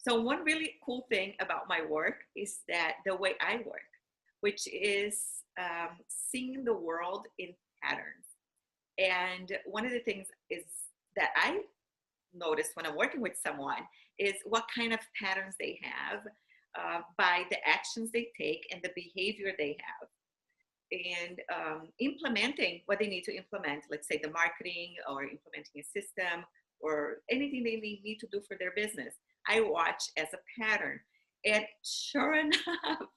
So one really cool thing about my work is that the way I work, which is seeing the world in patterns. And one of the things is that I notice when I'm working with someone is what kind of patterns they have by the actions they take and the behavior they have. And implementing what they need to implement, let's say the marketing or implementing a system or anything they need to do for their business, I watch as a pattern. And sure enough,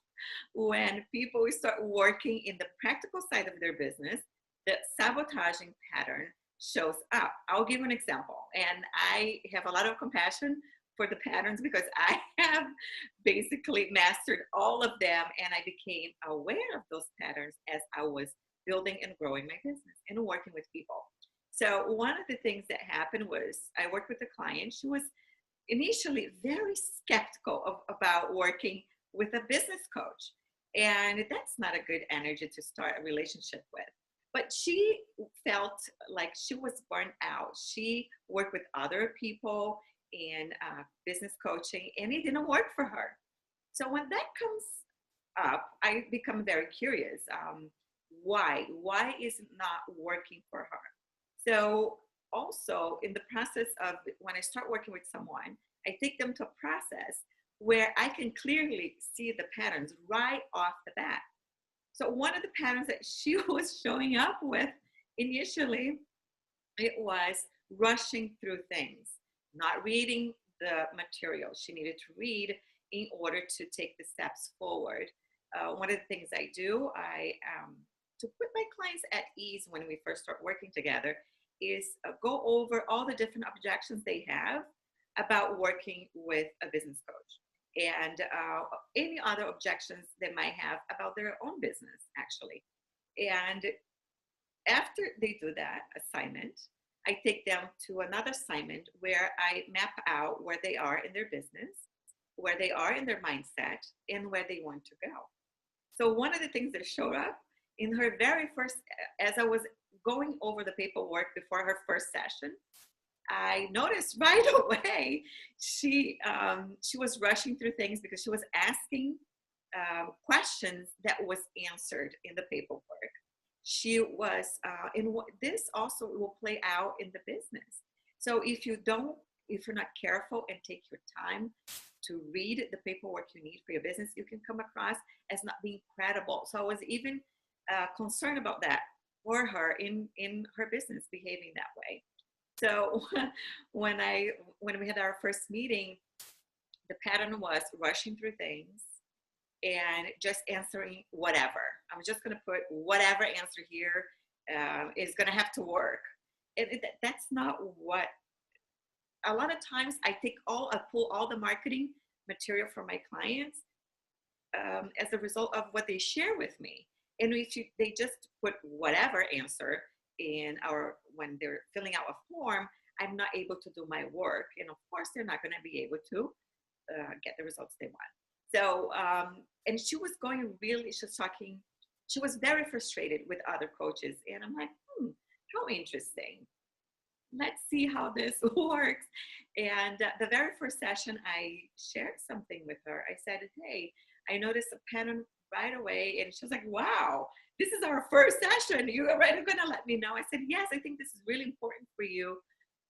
when people start working in the practical side of their business, the sabotaging pattern shows up. I'll give an example. And I have a lot of compassion for the patterns because I have basically mastered all of them and I became aware of those patterns as I was building and growing my business and working with people. So one of the things that happened was I worked with a client. She was initially very skeptical about working with a business coach. And that's not a good energy to start a relationship with. But she felt like she was burnt out. She worked with other people in business coaching, and it didn't work for her. So when that comes up, I become very curious. Why? Why is it not working for her? So also in the process of when I start working with someone, I take them to a process where I can clearly see the patterns right off the bat. So one of the patterns that she was showing up with initially, it was rushing through things, not reading the material she needed to read in order to take the steps forward. One of the things I do, to put my clients at ease when we first start working together, is go over all the different objections they have about working with a business coach and any other objections they might have about their own business, actually. And after they do that assignment, I take them to another assignment where I map out where they are in their business, where they are in their mindset, and where they want to go. So one of the things that showed up in her very first, as I was going over the paperwork before her first session, I noticed right away she was rushing through things because she was asking questions that was answered in the paperwork. She was, and this also will play out in the business. So if you're not careful and take your time to read the paperwork you need for your business, you can come across as not being credible. So I was even concerned about that for her in her business behaving that way. So when we had our first meeting, the pattern was rushing through things and just answering whatever. I'm just going to put whatever answer here is going to have to work. That's not what. A lot of times I pull all the marketing material from my clients as a result of what they share with me. And if they just put whatever answer when they're filling out a form, I'm not able to do my work. And of course, they're not going to be able to get the results they want. So, and she was talking, she was very frustrated with other coaches. And I'm like, how interesting. Let's see how this works. And the very first session, I shared something with her. I said, hey, I noticed a pattern right away. And she was like, wow, this is our first session. You're already going to let me know. I said, yes, I think this is really important for you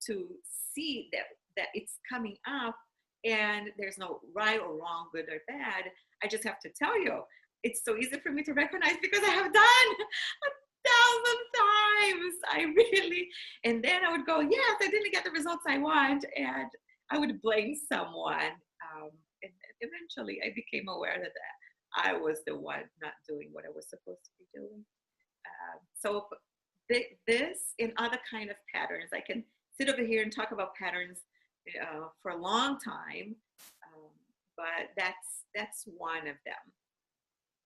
to see that it's coming up and there's no right or wrong, good or bad. I just have to tell you, it's so easy for me to recognize because I have done 1,000 times. And then I would go, yes, I didn't get the results I want. And I would blame someone. And eventually I became aware that I was the one not doing what I was supposed to be doing. So this and other kind of patterns, I can sit over here and talk about patterns for a long time, but that's one of them.